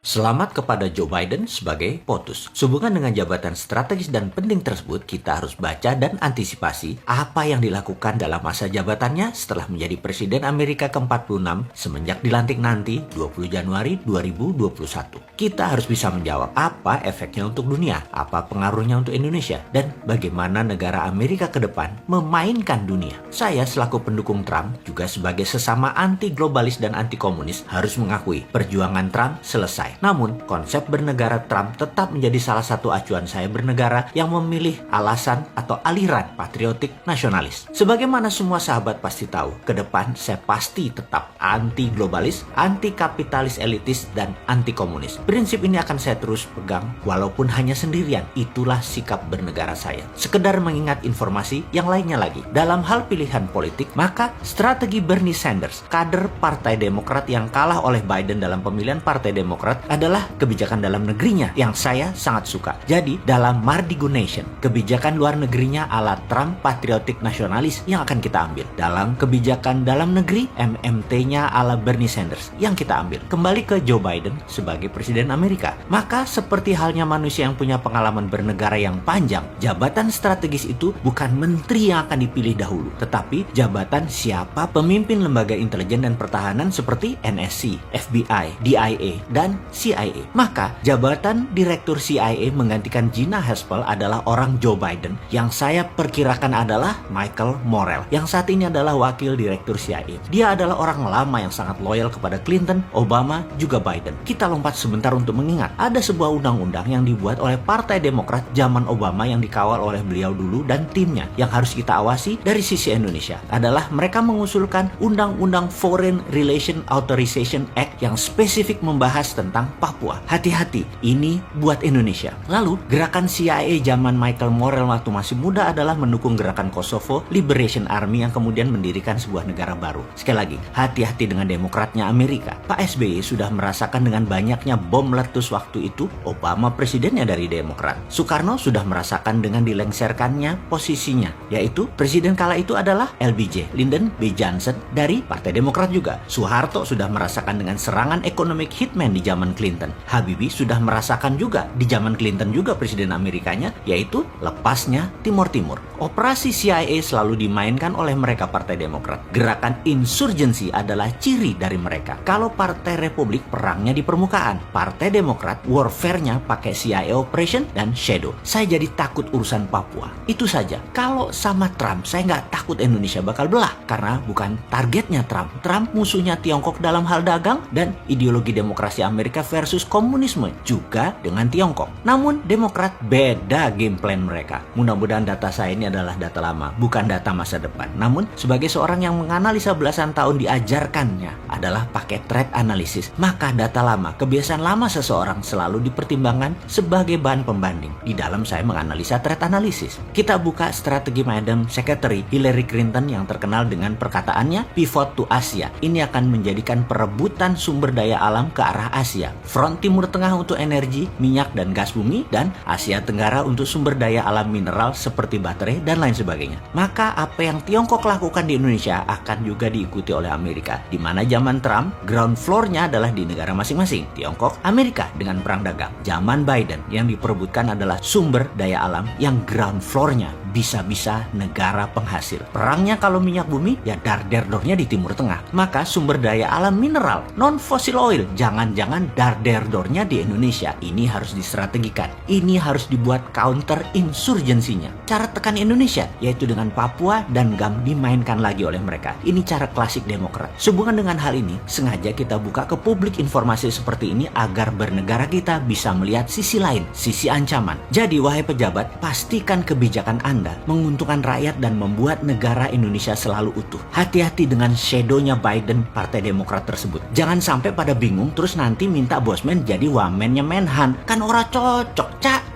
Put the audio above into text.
Selamat kepada Joe Biden sebagai POTUS. Sehubungan dengan jabatan strategis dan penting tersebut, kita harus baca dan antisipasi apa yang dilakukan dalam masa jabatannya setelah menjadi Presiden Amerika ke-46 semenjak dilantik nanti 20 Januari 2021. Kita harus bisa menjawab apa efeknya untuk dunia, apa pengaruhnya untuk Indonesia, dan bagaimana negara Amerika ke depan memainkan dunia. Saya selaku pendukung Trump, juga sebagai sesama anti-globalis dan anti-komunis, harus mengakui perjuangan Trump selesai. Namun, konsep bernegara Trump tetap menjadi salah satu acuan saya bernegara yang memilih alasan atau aliran patriotik nasionalis. Sebagaimana semua sahabat pasti tahu, ke depan saya pasti tetap anti-globalis, anti-kapitalis elitis, dan anti-komunis. Prinsip ini akan saya terus pegang walaupun hanya sendirian. Itulah sikap bernegara saya. Sekedar mengingat informasi yang lainnya lagi. Dalam hal pilihan politik, maka strategi Bernie Sanders, kader Partai Demokrat yang kalah oleh Biden dalam pemilihan Partai Demokrat, adalah kebijakan dalam negerinya yang saya sangat suka. Jadi, dalam Mardigo Nation, kebijakan luar negerinya ala Trump patriotik nasionalis yang akan kita ambil. Dalam kebijakan dalam negeri, MMT-nya ala Bernie Sanders yang kita ambil. Kembali ke Joe Biden sebagai Presiden Amerika. Maka, seperti halnya manusia yang punya pengalaman bernegara yang panjang, jabatan strategis itu bukan menteri yang akan dipilih dahulu, tetapi jabatan siapa pemimpin lembaga intelijen dan pertahanan seperti NSC, FBI, DIA, dan CIA. Maka jabatan Direktur CIA menggantikan Gina Haspel adalah orang Joe Biden yang saya perkirakan adalah Michael Morell yang saat ini adalah Wakil Direktur CIA. Dia adalah orang lama yang sangat loyal kepada Clinton, Obama, juga Biden. Kita lompat sebentar untuk mengingat ada sebuah undang-undang yang dibuat oleh Partai Demokrat zaman Obama yang dikawal oleh beliau dulu dan timnya. Yang harus kita awasi dari sisi Indonesia adalah mereka mengusulkan Undang-Undang Foreign Relation Authorization Act yang spesifik membahas tentang Papua. Hati-hati, ini buat Indonesia. Lalu, gerakan CIA zaman Michael Morell waktu masih muda adalah mendukung gerakan Kosovo Liberation Army yang kemudian mendirikan sebuah negara baru. Sekali lagi, hati-hati dengan demokratnya Amerika. Pak SBY sudah merasakan dengan banyaknya bom meletus waktu itu, Obama presidennya dari Demokrat. Soekarno sudah merasakan dengan dilengserkannya posisinya, yaitu presiden kala itu adalah LBJ, Lyndon B. Johnson dari Partai Demokrat juga. Soeharto sudah merasakan dengan serangan ekonomi hitman di zaman Clinton. Habibie sudah merasakan juga di zaman Clinton juga presiden Amerikanya, yaitu lepasnya Timur Timur. Operasi CIA selalu dimainkan oleh mereka Partai Demokrat. Gerakan insurgensi adalah ciri dari mereka. Kalau Partai Republik perangnya di permukaan, Partai Demokrat warfare-nya pakai CIA operation dan shadow. Saya jadi takut urusan Papua. Itu saja. Kalau sama Trump, saya nggak takut Indonesia bakal belah karena bukan targetnya Trump. Trump musuhnya Tiongkok dalam hal dagang dan ideologi demokrasi Amerika versus komunisme juga dengan Tiongkok. Namun Demokrat beda game plan mereka. Mudah-mudahan data saya ini adalah data lama, bukan data masa depan. Namun sebagai seorang yang menganalisa belasan tahun diajarkannya adalah pakai threat analysis, maka data lama, kebiasaan lama seseorang selalu dipertimbangkan sebagai bahan pembanding di dalam saya menganalisa threat analysis. Kita buka strategi Madam Secretary Hillary Clinton yang terkenal dengan perkataannya pivot to Asia. Ini akan menjadikan perebutan sumber daya alam ke arah Asia. Front Timur Tengah untuk energi, minyak dan gas bumi, dan Asia Tenggara untuk sumber daya alam mineral seperti baterai dan lain sebagainya. Maka apa yang Tiongkok lakukan di Indonesia akan juga diikuti oleh Amerika. Di mana zaman Trump, ground floor-nya adalah di negara masing-masing. Tiongkok, Amerika dengan perang dagang. Zaman Biden yang diperebutkan adalah sumber daya alam yang ground floor-nya bisa-bisa negara penghasil. Perangnya kalau minyak bumi, ya dar-der-dornya di Timur Tengah. Maka sumber daya alam mineral, non-fossil oil, jangan-jangan dar-der-dornya di Indonesia. Ini harus distrategikan. Ini harus dibuat counter insurgensinya. Cara tekan Indonesia, yaitu dengan Papua dan GAM dimainkan lagi oleh mereka. Ini cara klasik Demokrat. Sehubungan dengan hal ini, sengaja kita buka ke publik informasi seperti ini agar bernegara kita bisa melihat sisi lain, sisi ancaman. Jadi, wahai pejabat, pastikan kebijakan Anda menguntungkan rakyat dan membuat negara Indonesia selalu utuh. Hati-hati dengan shadow-nya Biden Partai Demokrat tersebut. Jangan sampai pada bingung terus nanti minta Bosman jadi wamennya Menhan. Kan ora cocok, Cak.